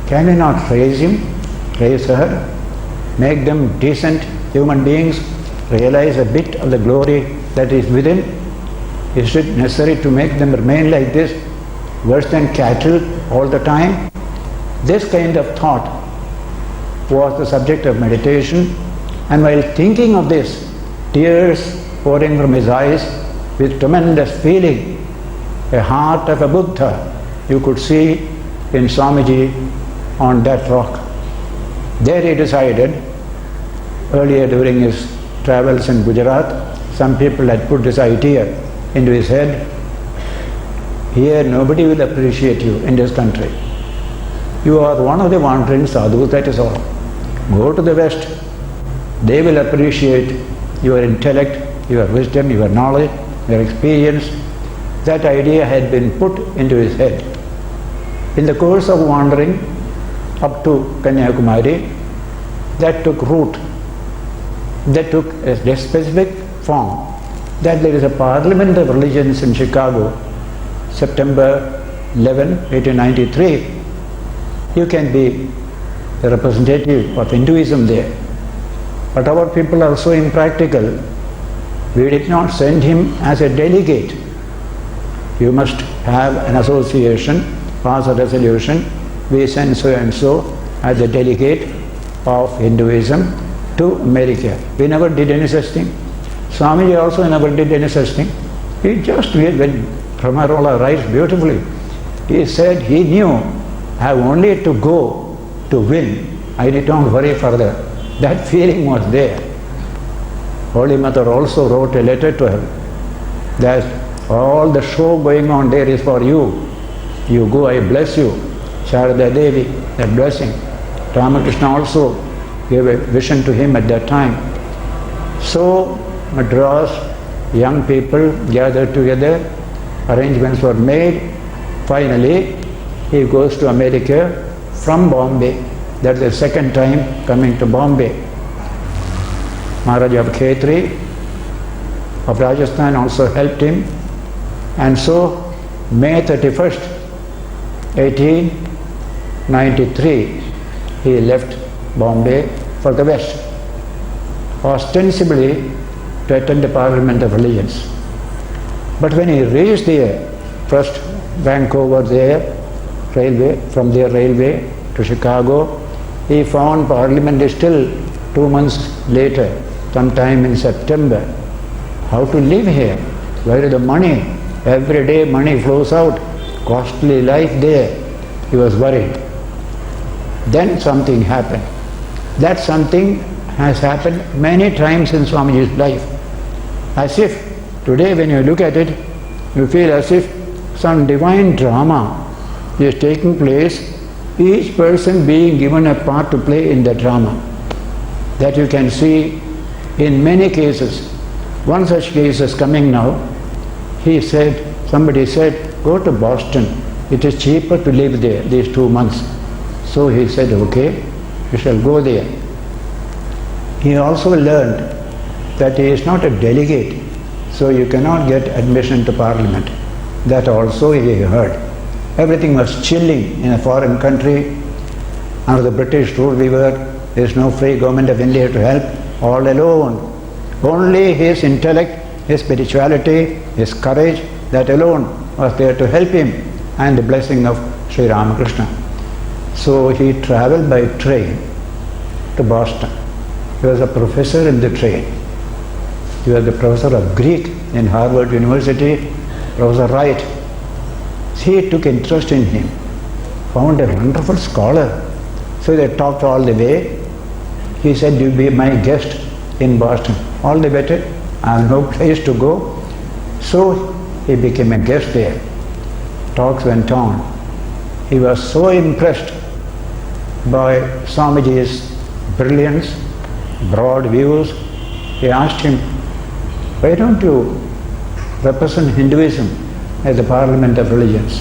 Can we not raise him, raise her, make them decent human beings, realize a bit of the glory that is within? Is it necessary to make them remain like this, worse than cattle all the time? This kind of thought was the subject of meditation, and while thinking of this, tears pouring from his eyes with tremendous feeling, a heart of a Buddha you could see in Swamiji on that rock. There he decided, earlier during his travels in Gujarat, some people had put this idea into his head: here nobody will appreciate you in this country. You are one of the wandering sadhus, that is all. Go to the West, they will appreciate your intellect, your wisdom, your knowledge, your experience. That idea had been put into his head. In the course of wandering up to Kanyakumari, that took root, that took a specific form, that there is a Parliament of Religions in Chicago, September 11, 1893. You can be the representative of Hinduism there. But our people are so impractical, we did not send him as a delegate. You must have an association, pass a resolution, we send so and so as a delegate of Hinduism to America. We never did any such thing. Swamiji also never did any such thing. He just, when Pramarola writes beautifully, he said he knew I have only to go to win. I did not worry further. That feeling was there. Holy Mother also wrote a letter to her that all the show going on there is for you. You go, I bless you. Sharada Devi, that blessing. Ramakrishna also gave a vision to him at that time. So Madras, young people gathered together, arrangements were made. Finally, he goes to America from Bombay. That's the second time coming to Bombay. Maharaja of Khetri of Rajasthan also helped him. And so, May 31st, 1893, he left Bombay for the West, ostensibly to attend the Parliament of Religions. But when he reached there, first Vancouver there, railway, from there railway to Chicago, he found Parliament is still 2 months later, sometime in September. How to live here? Where is the money? Every day money flows out. Costly life there. He was worried. Then something happened. That something has happened many times in Swamiji's life. As if today when you look at it, you feel as if some divine drama is taking place, each person being given a part to play in the drama. That you can see in many cases. One such case is coming now. Somebody said, go to Boston. It is cheaper to live there these 2 months. So he said, okay, we shall go there. He also learned that he is not a delegate, so you cannot get admission to Parliament. That also he heard. Everything was chilling in a foreign country. Under the British rule we were. There is no free government of India to help. All alone. Only his intellect, his spirituality, his courage, that alone was there to help him, and the blessing of Sri Ramakrishna. So he travelled by train to Boston. He was a professor in the train. He was the professor of Greek in Harvard University, Professor Wright. He took interest in him, found a wonderful scholar. So they talked all the way. He said, you be my guest in Boston. All the better, I have no place to go. So he became a guest there. Talks went on. He was so impressed by Swamiji's brilliance, broad views. He asked him, why don't you represent Hinduism at the Parliament of Religions?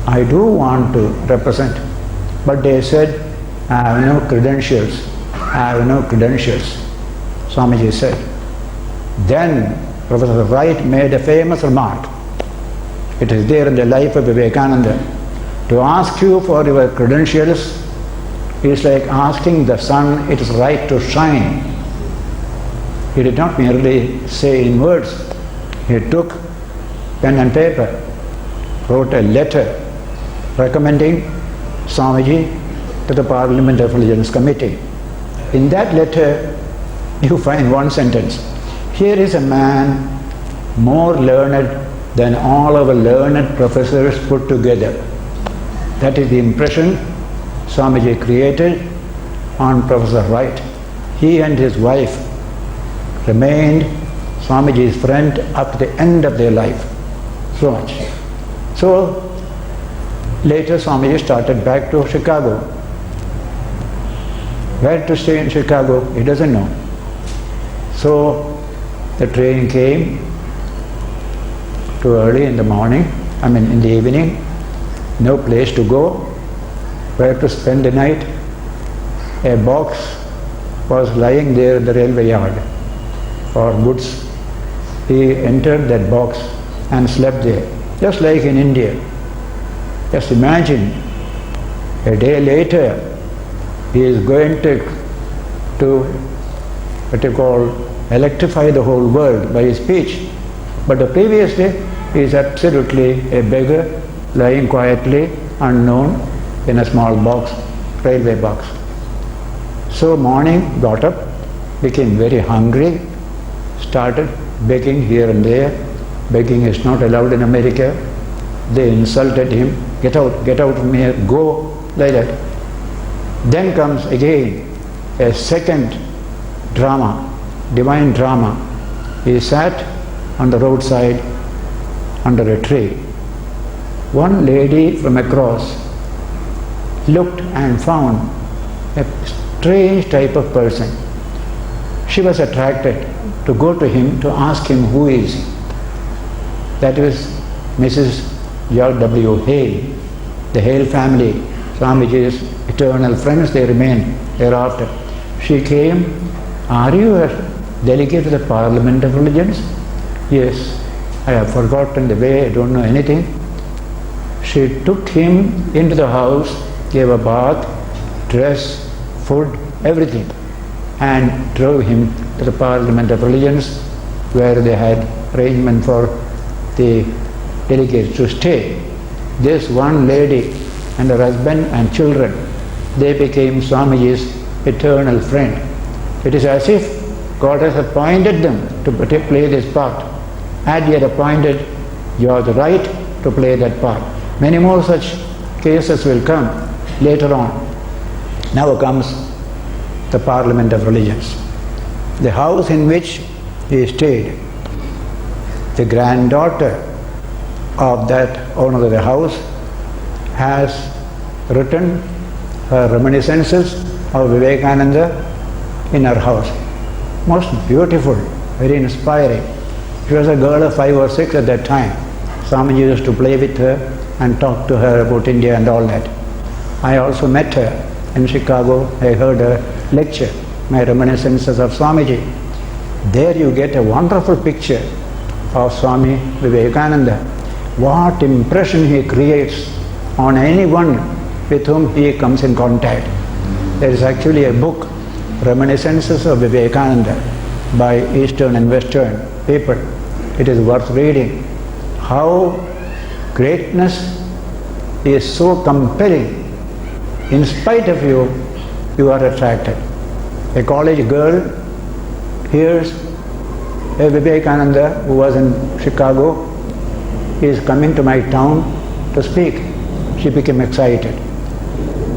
I do want to represent, but they said, I have no credentials. I have no credentials. Swamiji said. Then Professor Wright made a famous remark. It is there in the life of Vivekananda. To ask you for your credentials It's like asking the sun its right to shine. He did not merely say in words. He took pen and paper, wrote a letter recommending Swamiji to the Parliament of Religions Committee. In that letter, you find one sentence. Here is a man more learned than all our learned professors put together. That is the impression Swamiji created on Professor Wright. He and his wife remained Swamiji's friend up to the end of their life. So much. So later Swamiji started back to Chicago. Where to stay in Chicago, he doesn't know. So the train came too early in the morning, in the evening, no place to go, where to spend the night. A box was lying there in the railway yard for goods. He entered that box and slept there, just like in India. Just imagine, a day later, he is going to what you call, electrify the whole world by his speech. But the previous day, he is absolutely a beggar, lying quietly, unknown, in a small box, railway box. So morning, got up, became very hungry, started begging here and there. Begging is not allowed in America. They insulted him, get out from here, go, like that. Then comes again a second drama, divine drama. He sat on the roadside under a tree. One lady from across looked and found a strange type of person. She was attracted to go to him to ask him who is he. That was Mrs. George W. Hale, the Hale family, Swamiji's eternal friends, they remained thereafter. She came, are you a delegate to the Parliament of Religions? Yes, I have forgotten the way, I don't know anything. She took him into the house, gave a bath, dress, food, everything, and drove him to the Parliament of Religions, where they had arrangement for the delegates to stay. This one lady and her husband and children, they became Swamiji's eternal friend. It is as if God has appointed them to play this part, and He had appointed George Wright to play that part. Many more such cases will come later on. Now comes the Parliament of Religions. The house in which he stayed, the granddaughter of that owner of the house has written her reminiscences of Vivekananda in her house. Most beautiful, very inspiring. She was a girl of 5 or 6 at that time. Swamiji used to play with her and talk to her about India and all that. I also met her in Chicago. I heard her lecture, my reminiscences of Swamiji. There you get a wonderful picture of Swami Vivekananda. What impression he creates on anyone with whom he comes in contact. There is actually a book, Reminiscences of Vivekananda, by Eastern and Western people. It is worth reading. How greatness is so compelling. In spite of you, you are attracted. A college girl hears a Vivekananda who was in Chicago is coming to my town to speak. She became excited.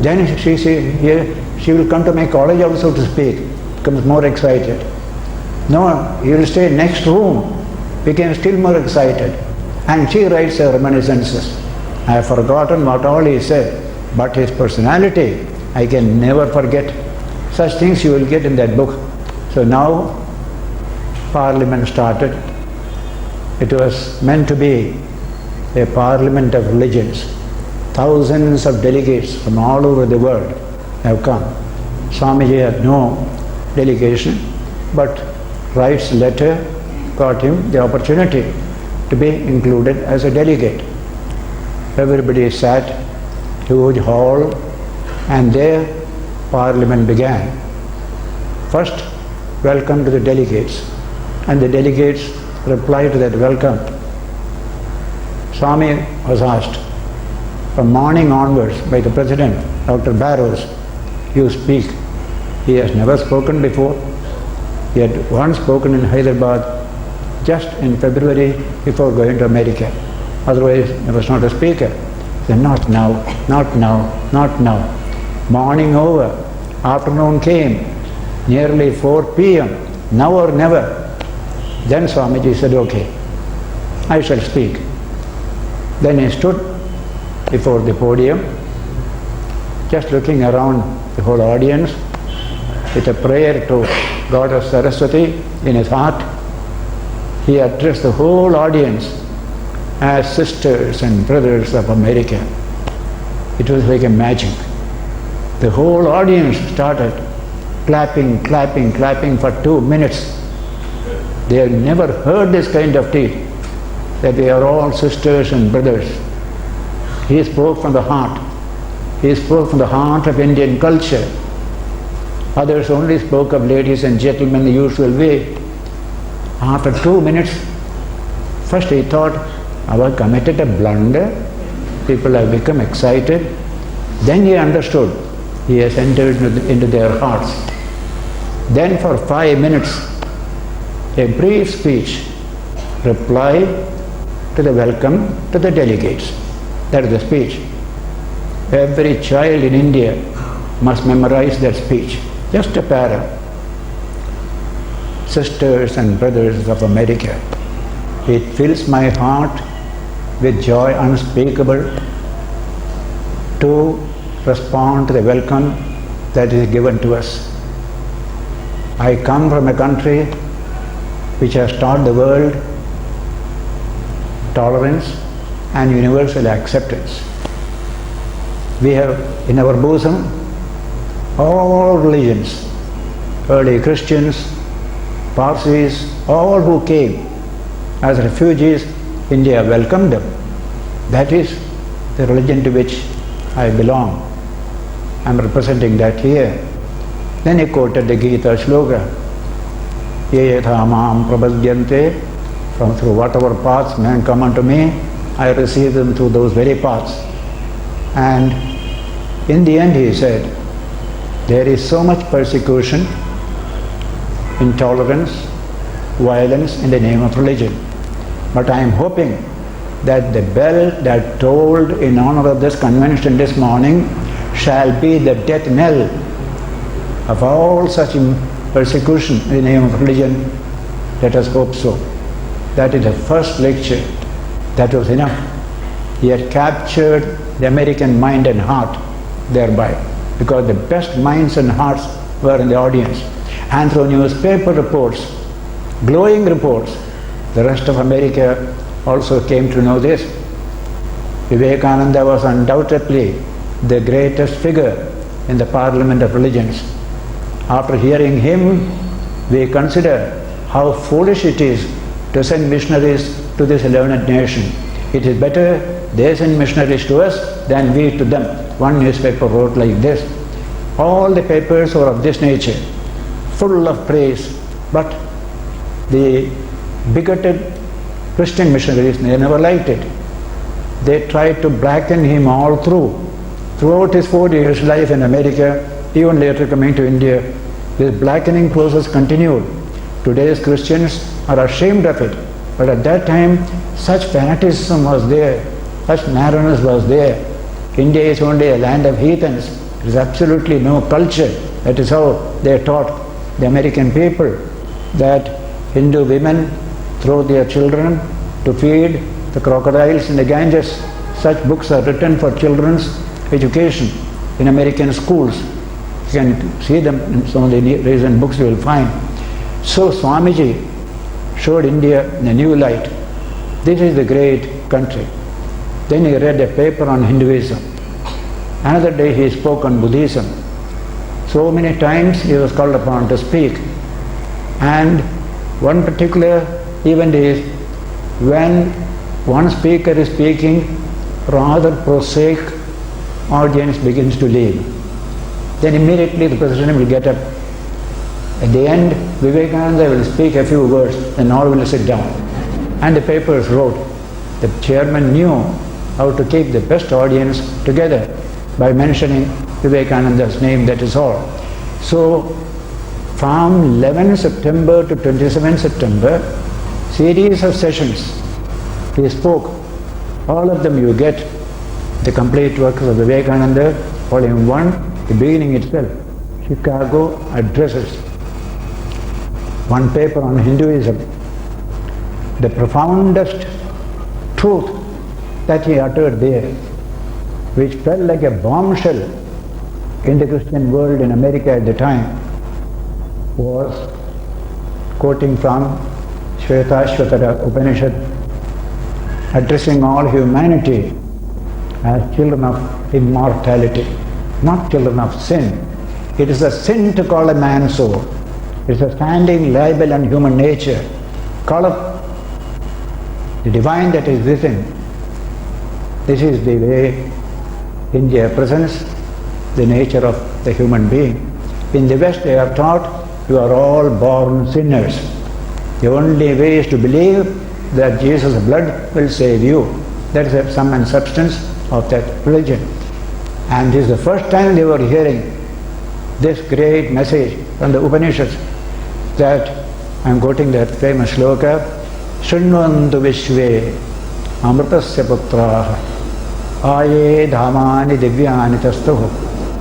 Then she will come to my college also to speak. Becomes more excited. No, he will stay next room. Became still more excited. And she writes her reminiscences. I have forgotten what all he said, but his personality I can never forget. Such things you will get in that book. So now Parliament started. It was meant to be a Parliament of Religions. Thousands of delegates from all over the world have come. Swamiji had no delegation, but Wright's letter got him the opportunity to be included as a delegate. Everybody sat, huge hall, and there Parliament began. First, welcome to the delegates, and the delegates replied to that welcome. Swami was asked from morning onwards by the President, Dr. Barrows, you speak. He has never spoken before. He had once spoken in Hyderabad just in February before going to America. Otherwise, he was not a speaker. He said, not now, not now, not now. Morning over, afternoon came, nearly 4 p.m., now or never. Then Swamiji said, okay, I shall speak. Then he stood before the podium, just looking around the whole audience with a prayer to Goddess Saraswati in his heart. He addressed the whole audience as sisters and brothers of America. It was like a magic. The whole audience started clapping, clapping, clapping for 2 minutes. They had never heard this kind of thing, that we are all sisters and brothers. He spoke from the heart. He spoke from the heart of Indian culture. Others only spoke of ladies and gentlemen the usual way. After 2 minutes, first he thought, have I committed a blunder? People have become excited. Then he understood. He has entered into their hearts. Then for 5 minutes, a brief speech, reply to the welcome to the delegates. That is the speech. Every child in India must memorize that speech. Just a para. Sisters and brothers of America, it fills my heart with joy unspeakable to respond to the welcome that is given to us. I come from a country which has taught the world tolerance and universal acceptance. We have in our bosom all religions, early Christians, Parsis, all who came as refugees, India welcomed them. That is the religion to which I belong. I am representing that here. Then he quoted the Gita shloka, Ye yatha mam prabhadyante, from through whatever paths men come unto me, I receive them through those very paths. And in the end he said, there is so much persecution, intolerance, violence in the name of religion. But I am hoping that the bell that tolled in honor of this convention this morning shall be the death knell of all such persecution in the name of religion. Let us hope so. That is the first lecture. That was enough. He had captured the American mind and heart thereby, because the best minds and hearts were in the audience. And through newspaper reports, glowing reports, the rest of America also came to know this. Vivekananda was undoubtedly the greatest figure in the Parliament of Religions. After hearing him, we consider how foolish it is to send missionaries to this learned nation. It is better they send missionaries to us than we to them. One newspaper wrote like this. All the papers were of this nature, full of praise, but the bigoted Christian missionaries, they never liked it. They tried to blacken him all through. Throughout his 4 years' life in America, even later coming to India, this blackening process continued. Today's Christians are ashamed of it, but at that time, such fanaticism was there, such narrowness was there. India is only a land of heathens. There is absolutely no culture. That is how they taught the American people, that Hindu women throw their children to feed the crocodiles in the Ganges. Such books are written for children's education in American schools. You can see them in some of the recent books you will find. So Swamiji showed India in a new light. This is the great country. Then he read a paper on Hinduism. Another day he spoke on Buddhism. So many times he was called upon to speak. And one particular event is when one speaker is speaking, rather prosaic audience begins to leave. then immediately the president will get up. At the end, Vivekananda will speak a few words, and all will sit down. And the papers wrote, the chairman knew how to keep the best audience together by mentioning Vivekananda's name, that is all. So, from 11 September to 27 September, series of sessions, he spoke. All of them you get, the complete works of Vivekananda, volume 1, the beginning itself, Chicago Addresses. One paper on Hinduism. The profoundest truth that he uttered there, which fell like a bombshell in the Christian world in America at the time, was quoting from Shvetashvatara Upanishad, addressing all humanity as children of immortality, not children of sin. It is a sin to call a man so. It is a standing libel on human nature. Call up the divine that is within. This is the way India presents the nature of the human being. In the West they are taught you are all born sinners. The only way is to believe that Jesus' blood will save you. That is the sum and substance of that religion. And this is the first time they were hearing this great message from the Upanishads, that I am quoting that famous shloka, Shunvantu Vishve Amritasya Putraha Aye Dhamani Divyani Tastuhu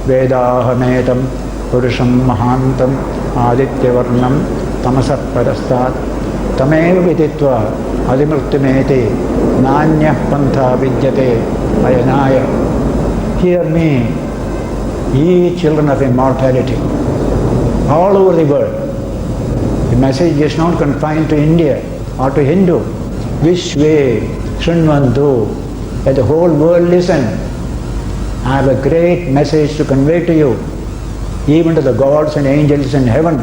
Vedahametam Purusham Mahantam Adityavarnam Tamasat Padastat Tamev Viditva Adimurtimete Nanya Pantha Vidyate Ayanaya. Hear me, ye children of immortality, all over the world. The message is not confined to India or to Hindu. Vishve Shunvantu, let the whole world listen. I have a great message to convey to you, even to the gods and angels in heaven.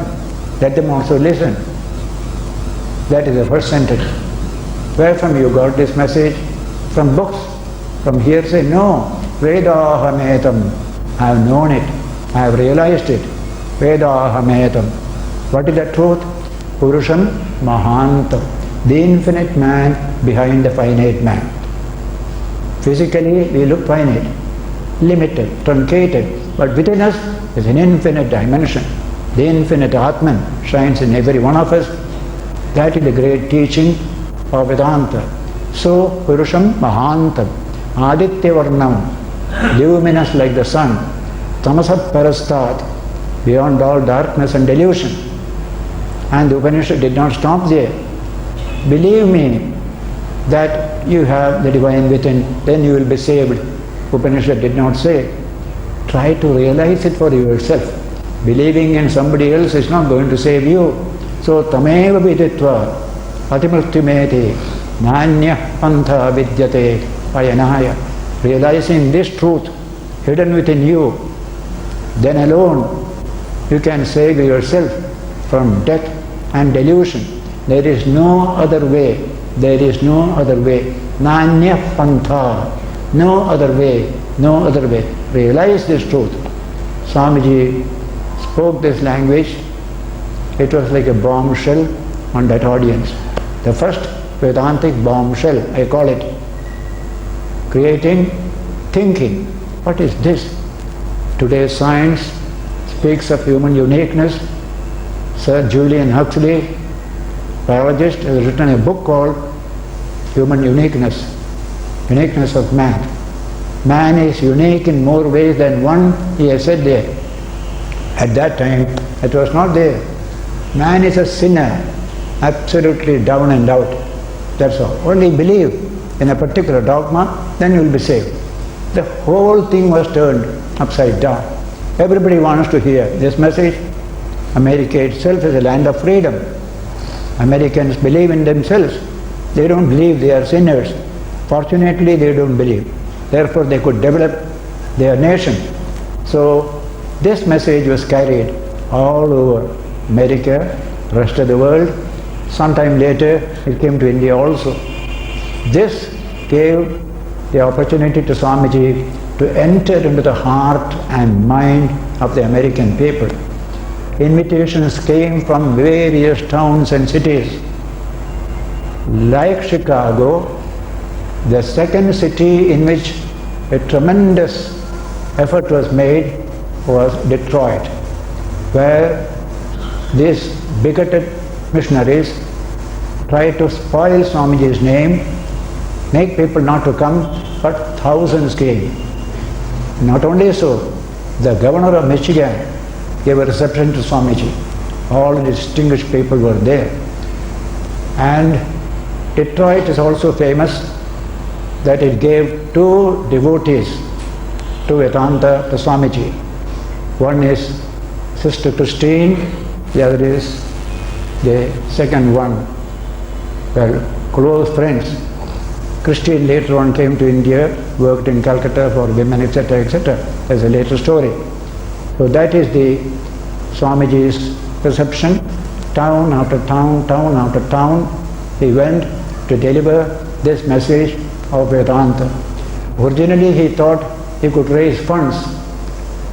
Let them also listen. That is the first sentence. Where from you got this message? From books? From hearsay? No. Vedahametam. I have known it. I have realized it. Vedahametam. What is the truth? Purusham Mahantam. The infinite man behind the finite man. Physically we look finite, limited, truncated, but within us is an infinite dimension. The infinite Atman shines in every one of us. That is the great teaching of Vedanta. So, Purusham Mahantam, Aditya Varnam, luminous like the sun, Tamasat Parastat, beyond all darkness and delusion. And the Upanishad did not stop there. Believe me that you have the divine within, then you will be saved. Upanishad did not say. Try to realize it for yourself. Believing in somebody else is not going to save you. So, Tameva Viditva Atimurtimeti Nanya Pantha Vidyate Ayanaya. Realizing this truth hidden within you, then alone you can save yourself from death and delusion. There is no other way. There is no other way. Nanya Pantha. No other way. No other way. Realize this truth. Swamiji spoke this language. It was like a bombshell on that audience. The first Vedantic bombshell, I call it. Creating thinking. What is this? Today's science speaks of human uniqueness. Sir Julian Huxley, biologist, has written a book called Human Uniqueness, Uniqueness of Man. Man is unique in more ways than one, he has said there. At that time, it was not there. Man is a sinner, absolutely down and out. That's all. Only believe in a particular dogma, then you will be saved. The whole thing was turned upside down. Everybody wants to hear this message. America itself is a land of freedom. Americans believe in themselves. They don't believe they are sinners. Fortunately, they don't believe. Therefore, they could develop their nation. So, this message was carried all over America, rest of the world. Sometime later, it came to India also. This gave the opportunity to Swamiji to enter into the heart and mind of the American people. Invitations came from various towns and cities. Like Chicago, the second city in which a tremendous effort was made was Detroit, where these bigoted missionaries tried to spoil Swamiji's name, make people not to come, but thousands came. Not only so, the governor of Michigan gave a reception to Swamiji. All the distinguished people were there. And Detroit is also famous that it gave two devotees to Vedanta, to Swamiji. One is Sister Christine, the other is the second one. Well, close friends. Christine later on came to India, worked in Calcutta for women, etc., etc. There's a later story. So that is the Swamiji's perception. Town after town, town after town, he went to deliver this message of Vedanta. Originally he thought he could raise funds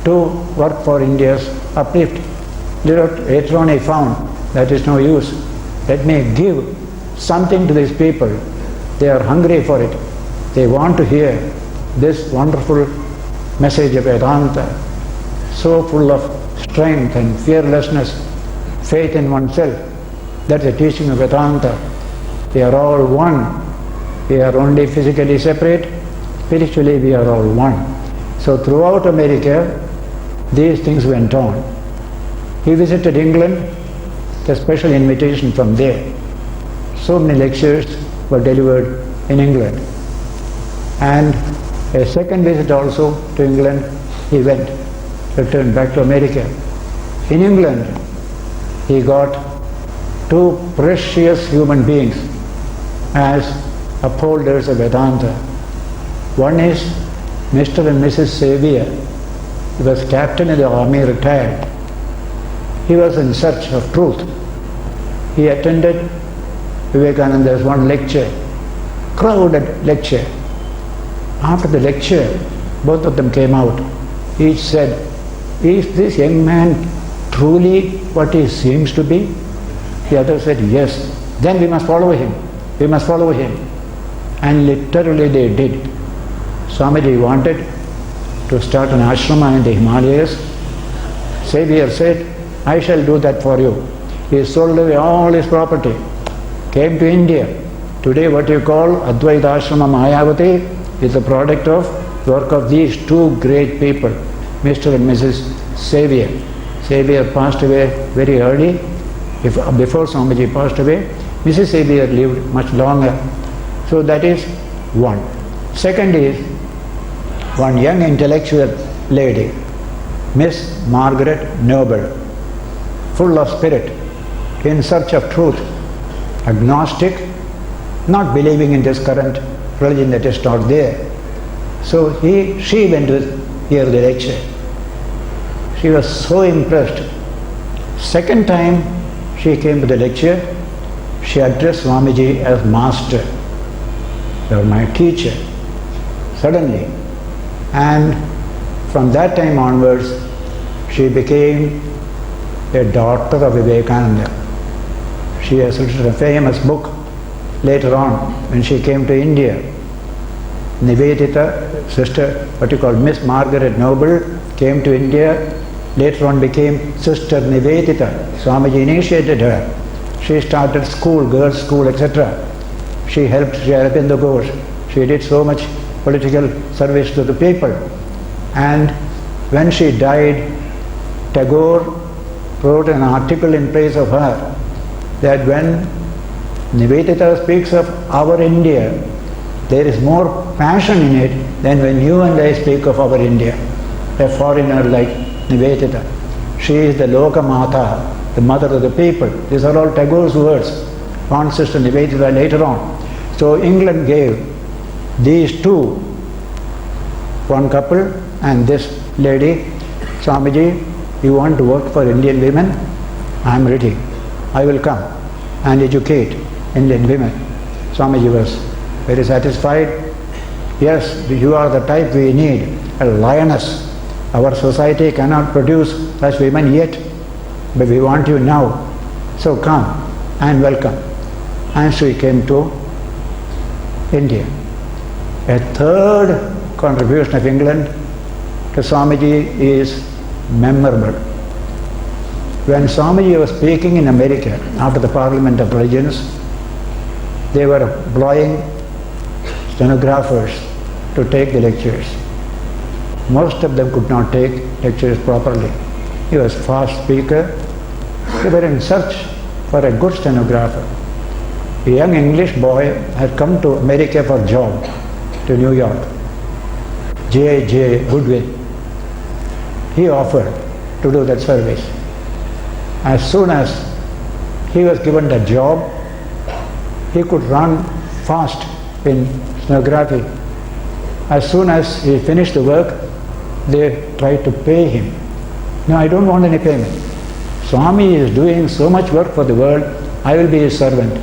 to work for India's uplift. Later on he found that is no use. Let me give something to these people. They are hungry for it. They want to hear this wonderful message of Vedanta, so full of strength and fearlessness, faith in oneself. That's the teaching of Vedanta. We are all one. We are only physically separate. Spiritually we are all one. So throughout America, these things went on. He visited England, a special invitation from there. So many lectures were delivered in England. And a second visit also to England, he went, returned back to America. In England, he got two precious human beings as upholders of Vedanta. One is Mr. and Mrs. Xavier. He was captain in the army, retired. He was in search of truth. He attended Vivekananda's one lecture, crowded lecture. After the lecture, both of them came out. Each said, "Is this young man truly what he seems to be?" The other said, "Yes." "Then we must follow him. We must follow him." And literally they did. Swamiji wanted to start an ashrama in the Himalayas. Xavier said, "I shall do that for you." He sold away all his property, came to India. Today what you call Advaita Ashrama Mayavati is the product of work of these two great people, Mr. and Mrs. Xavier. Xavier passed away very early, before Swamiji passed away. Mrs. Xavier lived much longer. So that is one. Second is one young intellectual lady, Miss Margaret Noble, full of spirit, in search of truth, agnostic, not believing in this current religion that is taught there. So she went to hear the lecture. She was so impressed. Second time she came to the lecture, she addressed Swamiji as Master. You are my teacher. Suddenly. And from that time onwards, she became a daughter of Vivekananda. She has written a famous book later on when she came to India. Nivedita, sister, what you call Miss Margaret Noble, came to India, later on became Sister Nivedita. Swamiji initiated her. She started school, girls' school, etc. She helped Sri Aurobindo Ghosh. She did so much political service to the people. And when she died, Tagore wrote an article in praise of her, that when Nivedita speaks of our India, there is more passion in it than when you and I speak of our India. A foreigner like Nivedita. She is the Loka Mata, the mother of the people. These are all Tagore's words. On Sister Nivedita later on. So England gave these two, one couple and this lady, Swamiji, you want to work for Indian women? I am ready. I will come and educate Indian women. Swamiji was very satisfied. Yes, you are the type we need. a lioness. Our society cannot produce such women yet, but we want you now. So come and welcome. And she came to India. A third contribution of England to Swamiji is memorable. When Swamiji was speaking in America after the Parliament of Religions, they were employing stenographers to take the lectures. Most of them could not take lectures properly. He was a fast speaker. They were in search for a good stenographer. A young English boy had come to America for a job to New York. J. Goodwin. He offered to do that service. As soon as he was given the job, he could run fast in stenography. As soon as he finished the work, they tried to pay him. No, I don't want any payment. Swami is doing so much work for the world, I will be his servant.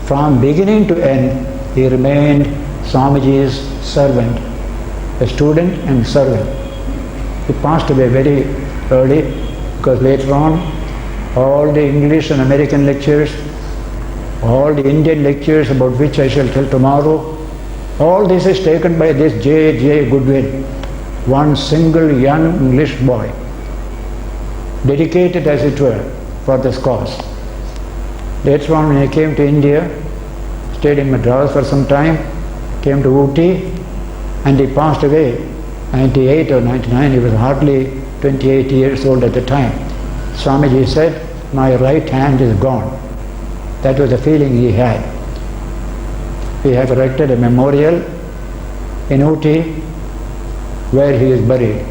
From beginning to end, he remained Swamiji's servant, a student and servant. He passed away very early because later on, all the English and American lectures, all the Indian lectures about which I shall tell tomorrow, all this is taken by this J. Goodwin, one single young English boy, dedicated as it were for this cause. Later on, when he came to India, stayed in Madras for some time, came to Ooty, and he passed away 98 or 99. He was hardly 28 years old at the time. Swamiji said, "My right hand is gone." That was the feeling he had. We have erected a memorial in Ooty where he is buried.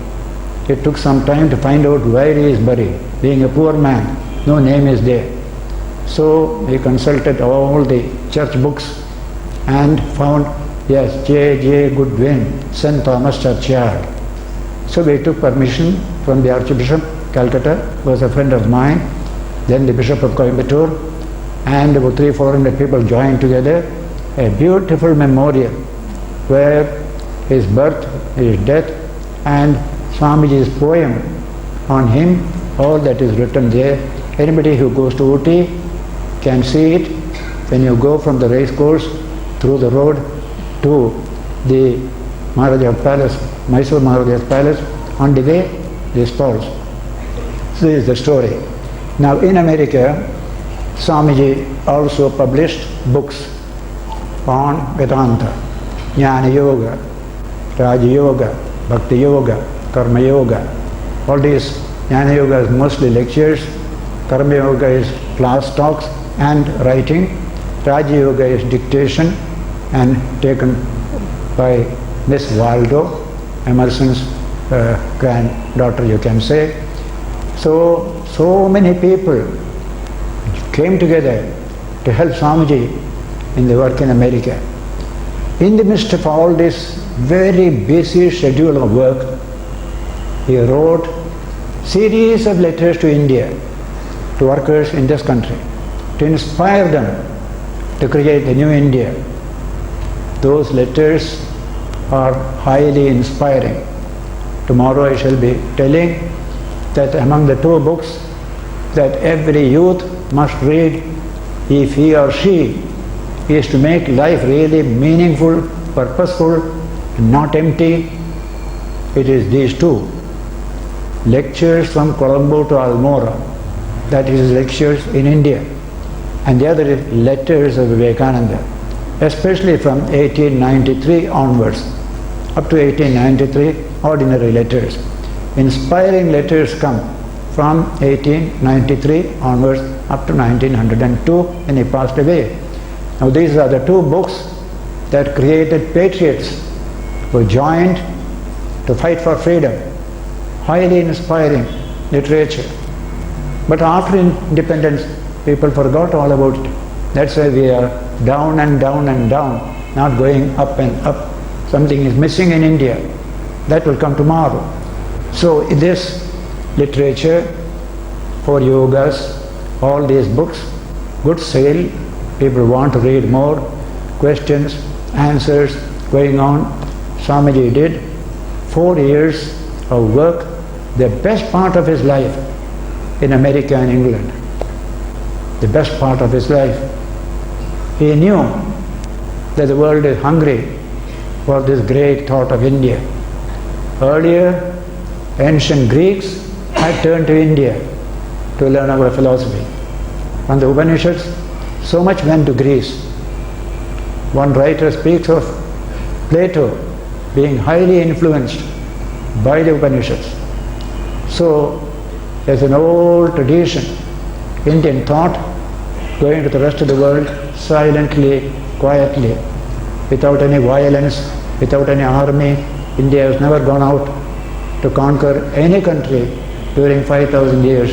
It took some time to find out where he is buried. Being a poor man, no name is there. So he consulted all the church books and found, yes, J. Goodwin, St. Thomas Churchyard. So we took permission from the Archbishop, Calcutta, who was a friend of mine, then the Bishop of Coimbatore, and about 300-400 people joined together, a beautiful memorial where his birth, his death, and Swamiji's poem on him, all that is written there. Anybody who goes to Ooty can see it. When you go from the race course through the road to the Maharaja Palace, Mysore Maharaja's Palace, on the way, this falls. So this is the story. Now in America, Swamiji also published books on Vedanta, Jnana Yoga, Raja Yoga, Bhakti Yoga, Karma Yoga. All these, Jnana Yoga is mostly lectures, Karma Yoga is class talks and writing, Raja Yoga is dictation and taken by Miss Waldo, Emerson's granddaughter, you can say. So many people came together to help Swamiji in the work in America. In the midst of all this very busy schedule of work, he wrote series of letters to India, to workers in this country, to inspire them to create the new India. Those letters are highly inspiring. Tomorrow I shall be telling that among the two books that every youth must read if he or she is to make life really meaningful, purposeful, and not empty, it is these two. Lectures from Colombo to Almora, that is lectures in India, and the other is letters of Vivekananda, especially from 1893 onwards. Up to 1893, ordinary letters. Inspiring letters come from 1893 onwards up to 1902 when he passed away. Now these are the two books that created patriots who joined to fight for freedom. Highly inspiring literature. But after independence, people forgot all about it. That's why we are down and down and down, not going up and up. Something is missing in India. That will come tomorrow. So this literature for yogas, all these books, good sale, people want to read more, questions, answers going on. Swamiji did 4 years of work, the best part of his life in America and England. The best part of his life. He knew that the world is hungry for this great thought of India. Earlier, ancient Greeks had turned to India to learn our philosophy. From the Upanishads, so much went to Greece. One writer speaks of Plato being highly influenced by the Upanishads. So, there's an old tradition, Indian thought, going to the rest of the world silently, quietly, without any violence, without any army. India has never gone out to conquer any country during 5,000 years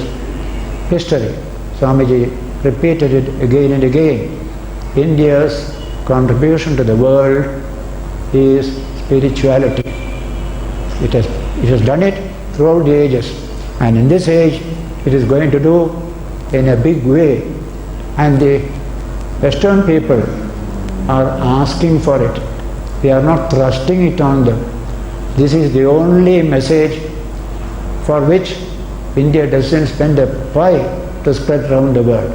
history. Swamiji repeated it again and again. India's contribution to the world is spirituality. It has done it throughout the ages, and in this age it is going to do in a big way, and the Western people are asking for it. They are not thrusting it on them. This is the only message for which India doesn't spend a pie to spread around the world.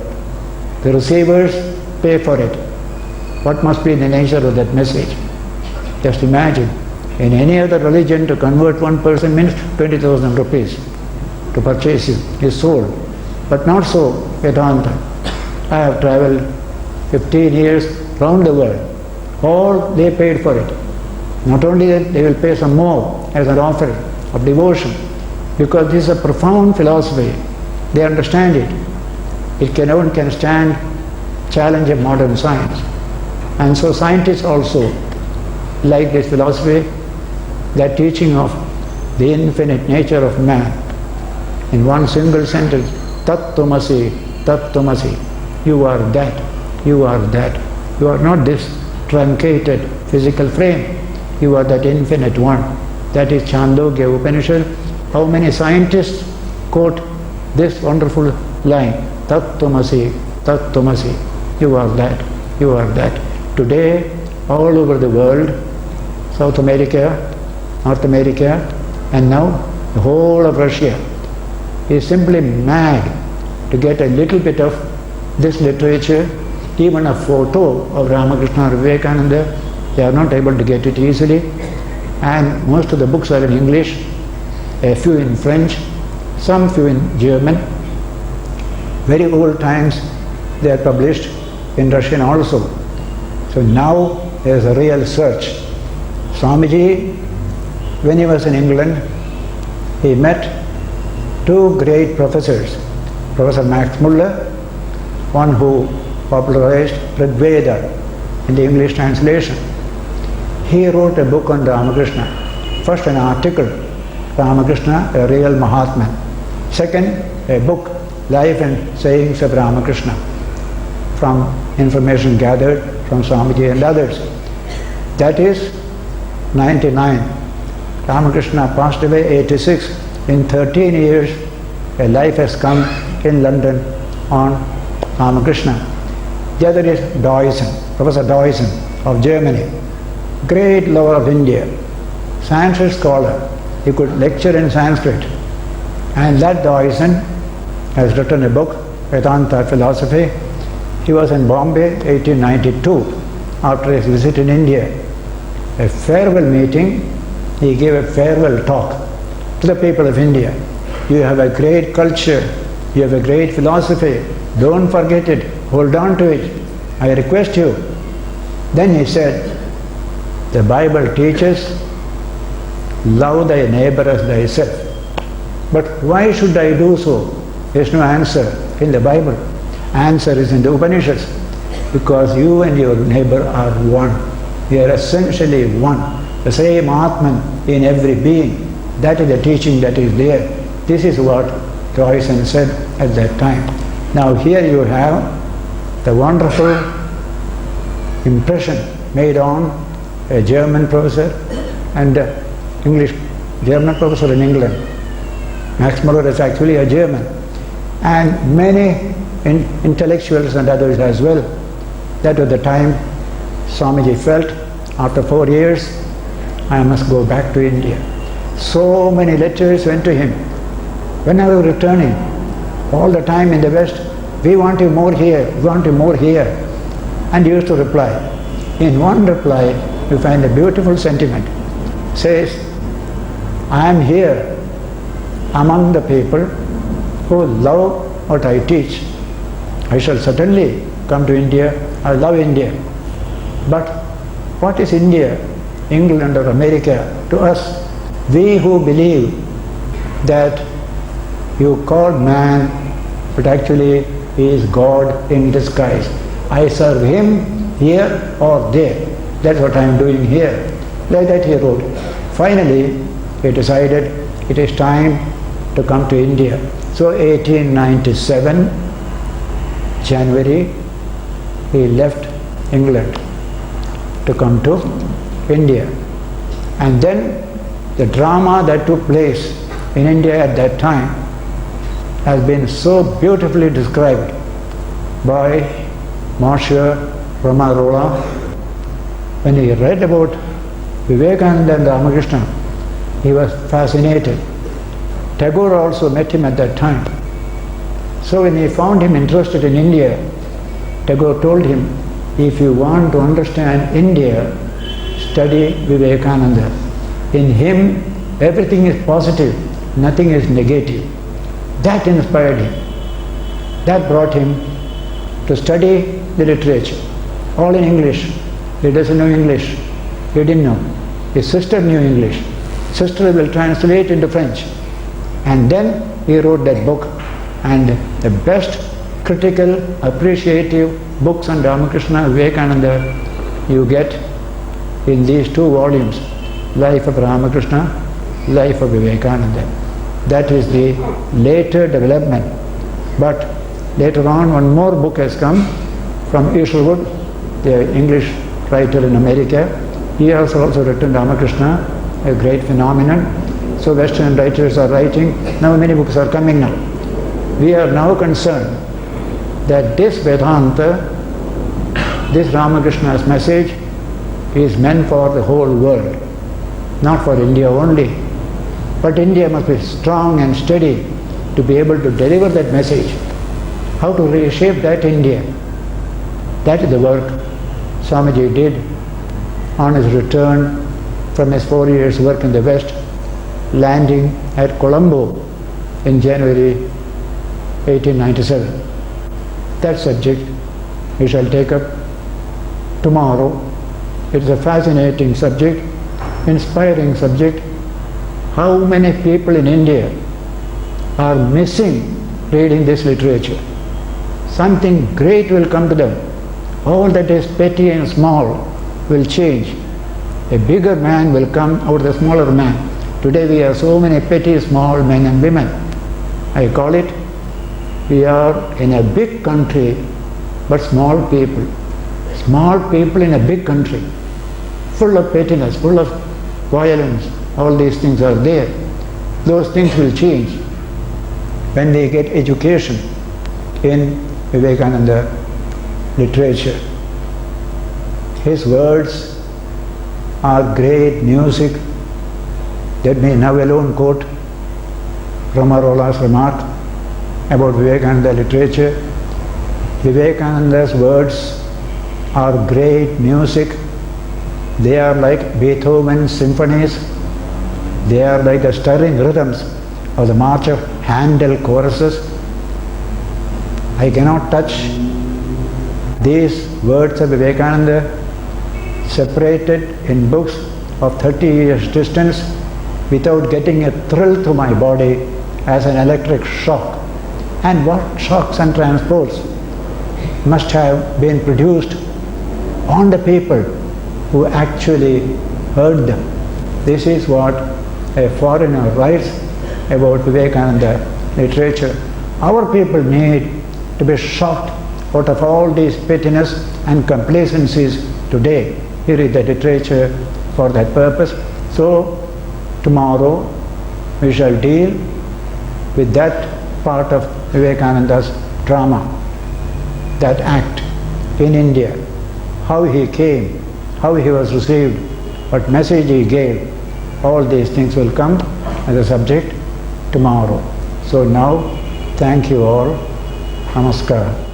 The receivers pay for it. What must be the nature of that message? Just imagine, in any other religion to convert one person means 20,000 rupees to purchase his soul. But not so Vedanta. I have travelled 15 years round the world. All they paid for it. Not only that, they will pay some more as an offering of devotion, because this is a profound philosophy. They understand it. No one can stand challenge of modern science. And so scientists also like this philosophy, that teaching of the infinite nature of man. In one single sentence, Tat Tvamasi, Tat Tvamasi. You are that, you are that. You are not this truncated physical frame. You are that infinite one. That is Chandogya Upanishad. How many scientists quote this wonderful line, Tat Tvamasi, Tat Tvamasi. You are that, you are that. Today, all over the world, South America, North America, and now the whole of Russia is simply mad to get a little bit of this literature, even a photo of Ramakrishna or Vivekananda. They are not able to get it easily, and most of the books are in English, a few in French, some few in German. Very old times they are published in Russian also. So now there is a real search. Swamiji, when he was in England, he met two great professors, Professor Max Muller, one who popularized Rig Veda in the English translation. He wrote a book on Ramakrishna. First an article, Ramakrishna, a real Mahatma. Second, a book, Life and Sayings of Ramakrishna, from information gathered from Swamiji and others. That is 99. Ramakrishna passed away 86. In 13 years, a life has come in London on Ramakrishna. The other is Deussen, Professor Deussen of Germany. Great lover of India, Sanskrit scholar. He could lecture in Sanskrit. And that Deussen has written a book, Vedanta Philosophy. He was in Bombay 1892 after his visit in India. A farewell meeting, he gave a farewell talk to the people of India. You have a great culture, you have a great philosophy, don't forget it, hold on to it, I request you. Then he said, the Bible teaches, love thy neighbor as thyself. But why should I do so? There is no answer in the Bible. Answer is in the Upanishads. Because you and your neighbor are one. You are essentially one. The same Atman in every being. That is the teaching that is there. This is what Deussen said at that time. Now here you have the wonderful impression made on a German professor and English German professor in England. Max Muller is actually a German. And many intellectuals and others as well. That was the time Swamiji felt, after 4 years, I must go back to India. So many letters went to him. When I was returning, all the time in the West, we want you more here, we want you more here. And he used to reply. In one reply, you find a beautiful sentiment. Says, I am here among the people who love what I teach. I shall certainly come to India. I love India. But what is India, England or America to us? We who believe that you call man, but actually he is God in disguise. I serve him here or there. That's what I am doing here. Like that he wrote. Finally, he decided it is time to come to India. So 1897, January, he left England to come to India. And then the drama that took place in India at that time has been so beautifully described by Monsieur Romarola. When he read about Vivekananda and Ramakrishna, he was fascinated. Tagore also met him at that time. So when he found him interested in India, Tagore told him, if you want to understand India, study Vivekananda. In him, everything is positive, nothing is negative. That inspired him. That brought him to study the literature, all in English. He doesn't know English. He didn't know. His sister knew English. Sister will translate into French. And then he wrote that book. And the best critical, appreciative books on Ramakrishna, Vivekananda, you get in these two volumes, Life of Ramakrishna, Life of Vivekananda. That is the later development. But later on, one more book has come from Isherwood, the English writer in America. He has also written Ramakrishna, a great phenomenon. So Western writers are writing. Now many books are coming now. We are now concerned that this Vedanta, this Ramakrishna's message, is meant for the whole world, not for India only. But India must be strong and steady to be able to deliver that message. How to reshape that India? That is the work Swamiji did on his return from his 4 years' work in the West, landing at Colombo in January 1897. That subject we shall take up tomorrow. It is a fascinating subject, inspiring subject. How many people in India are missing reading this literature? Something great will come to them. All that is petty and small will change. A bigger man will come out of the smaller man. Today we have so many petty, small men and women. I call it, we are in a big country, but small people. Small people in a big country, full of pettiness, full of violence. All these things are there. Those things will change when they get education in Vivekananda literature. His words are great music. Let me now alone quote Romarola's remark about Vivekananda literature. Vivekananda's words are great music. They are like Beethoven's symphonies. They are like the stirring rhythms of the March of Handel choruses. I cannot touch these words of Vivekananda separated in books of 30 years distance without getting a thrill to my body as an electric shock. And what shocks and transports must have been produced on the people who actually heard them. This is what a foreigner writes about Vivekananda literature. Our people need to be shocked out of all these pettiness and complacencies today. Here is the literature for that purpose. So tomorrow we shall deal with that part of Vivekananda's drama, that act in India, how he came, how he was received, what message he gave, All these things will come as a subject tomorrow. So now, thank you all. Namaskar.